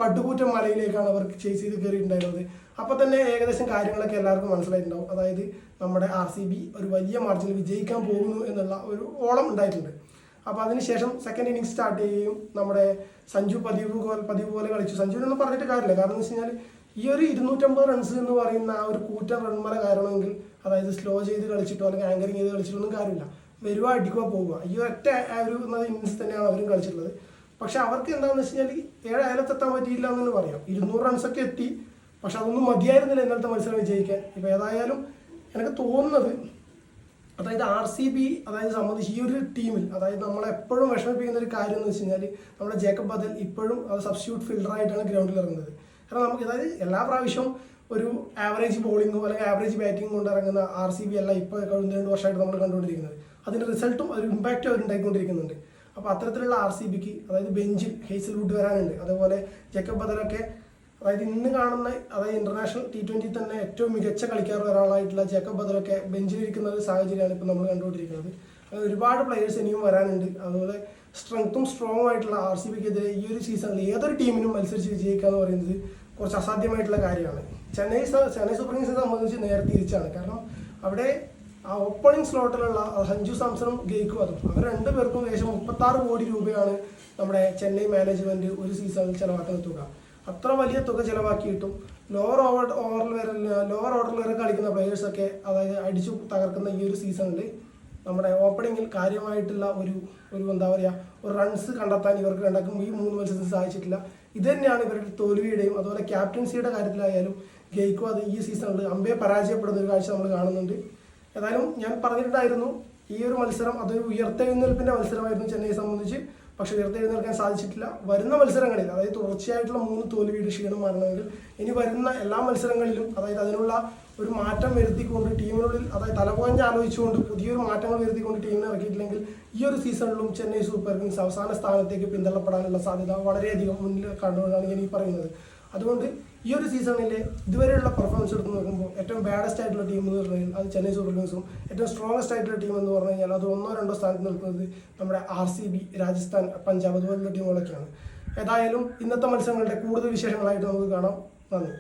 പടുകൂറ്റൻ മലയിലേക്കാണ് അവർ chase ചെയ്ത് കയറിയിട്ടുണ്ടായിരുന്നത്. അപ്പോൾ തന്നെ ഏകദേശം കാര്യങ്ങളൊക്കെ എല്ലാവർക്കും മനസ്സിലായിട്ടുണ്ടാവും. അതായത് നമ്മുടെ RCB ഒരു വലിയ മാർജിനിൽ വിജയിക്കാൻ പോകുന്നു എന്നുള്ള ഒരു ഓളം ഉണ്ടായിട്ടുണ്ട്. അപ്പോൾ അതിനുശേഷം സെക്കൻഡ് ഇന്നിംഗ്സ് സ്റ്റാർട്ട് ചെയ്യുകയും നമ്മുടെ സഞ്ജു പതിവ് പോലെ കളിച്ചു. സഞ്ജുവിനൊന്നും പറഞ്ഞിട്ട് കാര്യമില്ല. കാരണം എന്ന് വെച്ച് കഴിഞ്ഞാൽ ഈ ഒരു 250 റൺസ് എന്ന് പറയുന്ന ആ ഒരു കൂറ്റൻ റൺമല കയറണമെങ്കിൽ അതായത് സ്ലോ ചെയ്ത് കളിച്ചിട്ടോ അല്ലെങ്കിൽ ആങ്കറിങ് ചെയ്ത് കളിച്ചിട്ടൊന്നും കാര്യമില്ല. വരുക അടിക്കുക പോവുക, ഈ ഒറ്റ ഒരു ഇന്നിങ്സ് തന്നെയാണ് അവരും കളിച്ചിട്ടുള്ളത്. പക്ഷെ അവർക്ക് എന്താണെന്ന് വെച്ച് കഴിഞ്ഞാൽ 7 അയലത്തെത്താൻ പറ്റിയില്ല എന്ന് പറയാം. 200 റൺസൊക്കെ എത്തി, പക്ഷെ അതൊന്നും മതിയായിരുന്നില്ല ഇന്നലത്തെ മത്സരം വിജയിക്കാൻ. ഇപ്പോൾ ഏതായാലും എനിക്ക് തോന്നുന്നത് അതായത് RCB അതായത് സംബന്ധിച്ച് ഈ ഒരു ടീമിൽ അതായത് നമ്മളെപ്പോഴും വിഷമിപ്പിക്കുന്ന ഒരു കാര്യം എന്ന് വെച്ച് കഴിഞ്ഞാൽ നമ്മുടെ ജേക്കബ് ബദൽ ഇപ്പോഴും അത് സബ്സ്റ്റിറ്റ്യൂട്ട് ഫീൽഡറായിട്ടാണ് ഗ്രൗണ്ടിൽ ഇറങ്ങുന്നത്. കാരണം നമുക്ക് അതായത് എല്ലാ പ്രാവശ്യവും ഒരു ആവറേജ് ബോളിങ്ങോ അല്ലെങ്കിൽ ആവറേജ് ബാറ്റിംഗ് കൊണ്ട് ഇറങ്ങുന്ന RCB അല്ല ഇപ്പോൾ കഴിഞ്ഞ 2 വർഷമായിട്ട് നമ്മൾ കണ്ടുകൊണ്ടിരിക്കുന്നത്. അതിൻ്റെ റിസൾട്ടും ഒരു ഇമ്പാക്റ്റും അവർ ഉണ്ടായിക്കൊണ്ടിരിക്കുന്നുണ്ട്. അപ്പോൾ അത്തരത്തിലുള്ള RCBക്ക് അതായത് ബെഞ്ചിൽ ഹേസൽവുഡ് വരാനുണ്ട്. അതേപോലെ ജേക്കബ് ബദലൊക്കെ അതായത് ഇന്ന് കാണുന്ന അതായത് ഇന്റർനാഷണൽ T20 തന്നെ ഏറ്റവും മികച്ച കളിക്കാർ ഒരാളായിട്ടുള്ള ജേക്കബ് ബദലൊക്കെ ബെഞ്ചിലിരിക്കുന്ന ഒരു സാഹചര്യമാണ് ഇപ്പോൾ നമ്മൾ കണ്ടുകൊണ്ടിരിക്കുന്നത്. അങ്ങനെ ഒരുപാട് പ്ലെയേഴ്സ് ഇനിയും വരാനുണ്ട്. അതുപോലെ സ്ട്രെങ്ത്തും സ്ട്രോങ് ആയിട്ടുള്ള RCBക്കെതിരെ ഈ ഒരു സീസണിൽ ഏതൊരു ടീമിനും മത്സരിച്ച് വിജയിക്കുക എന്ന് പറയുന്നത് കുറച്ച് അസാധ്യമായിട്ടുള്ള കാര്യമാണ്. ചെന്നൈ സൂപ്പർ കിങ്സിനെ സംബന്ധിച്ച് നേരെ തിരിച്ചാണ്. കാരണം അവിടെ ആ ഓപ്പണിംഗ് സ്ലോട്ടിലുള്ള സഞ്ജു സാംസണും ഗെയ്ക്വാദും അവർ 2 പേർക്കും ഏകദേശം 36 കോടി രൂപയാണ് നമ്മുടെ ചെന്നൈ മാനേജ്മെന്റ് ഒരു സീസണിൽ ചെലവാക്കുന്ന തുക. അത്ര വലിയ തുക ചിലവാക്കിയിട്ടും ലോവർ ഓർഡറിൽ വരെ കളിക്കുന്ന പ്ലെയേഴ്സൊക്കെ അതായത് അടിച്ചു തകർക്കുന്ന ഈ ഒരു സീസണിൽ നമ്മുടെ ഓപ്പണിങ്ങിൽ കാര്യമായിട്ടുള്ള ഒരു എന്താ പറയുക ഒരു റൺസ് കണ്ടെത്താൻ ഇവർക്ക് രണ്ടാക്കും ഈ 3 മത്സരത്തിൽ സാധിച്ചിട്ടില്ല. ഇത് തന്നെയാണ് ഇവരുടെ തോൽവിയുടെയും അതുപോലെ ക്യാപ്റ്റൻസിയുടെ കാര്യത്തിലായാലും ഗെയ്ക്വാദ് ഈ സീസണിൽ അമ്പയെ പരാജയപ്പെടുന്ന ഒരു കാഴ്ച നമ്മൾ കാണുന്നുണ്ട്. ഏതായാലും ഞാൻ പറഞ്ഞിട്ടുണ്ടായിരുന്നു ഈ ഒരു മത്സരം അതൊരു ഉയർത്തെഴുന്നേൽപ്പിൻ്റെ മത്സരമായിരുന്നു ചെന്നൈയെ സംബന്ധിച്ച്. പക്ഷെ ഉയർത്തെഴുന്നേൽക്കാൻ സാധിച്ചിട്ടില്ല. വരുന്ന മത്സരങ്ങളിൽ അതായത് തുടർച്ചയായിട്ടുള്ള 3 തോൽവിയുടെ ക്ഷീണം മാറണമെങ്കിൽ ഇനി വരുന്ന എല്ലാ മത്സരങ്ങളിലും അതായത് അതിനുള്ള ഒരു മാറ്റം വരുത്തിക്കൊണ്ട് ടീമിനുള്ളിൽ അതായത് തലപോഞ്ഞ് ആലോചിച്ചുകൊണ്ട് പുതിയൊരു മാറ്റങ്ങൾ വരുത്തിക്കൊണ്ട് ടീമിനെ ഇറക്കിയിട്ടില്ലെങ്കിൽ ഈ ഒരു സീസണിലും ചെന്നൈ സൂപ്പർ കിങ്സ് അവസാന സ്ഥാനത്തേക്ക് പിന്തള്ളപ്പെടാനുള്ള സാധ്യത വളരെയധികം മുന്നിൽ കണ്ടുകൊണ്ടാണ് ഞാൻ ഈ പറയുന്നത്. അതുകൊണ്ട് ഈ ഒരു സീസണിലെ ഇതുവരെയുള്ള പെർഫോമൻസ് എടുത്ത് നോക്കുമ്പോൾ ഏറ്റവും ബാഡസ്റ്റ് ആയിട്ടുള്ള ടീം എന്ന് പറഞ്ഞു കഴിഞ്ഞാൽ അത് ചെന്നൈ സൂപ്പർ കിങ്സും ഏറ്റവും സ്ട്രോങ്ങസ്റ്റ് ആയിട്ടുള്ള ടീം എന്ന് പറഞ്ഞു കഴിഞ്ഞാൽ അത് 1-2 സ്ഥാനത്ത് നിൽക്കുന്നത് നമ്മുടെ RCB, രാജസ്ഥാൻ, പഞ്ചാബ് അതുപോലുള്ള ടീമുകളൊക്കെയാണ്. ഏതായാലും ഇന്നത്തെ മത്സരങ്ങളുടെ കൂടുതൽ വിശേഷങ്ങളായിട്ട് നമുക്ക് കാണാം. നന്ദി.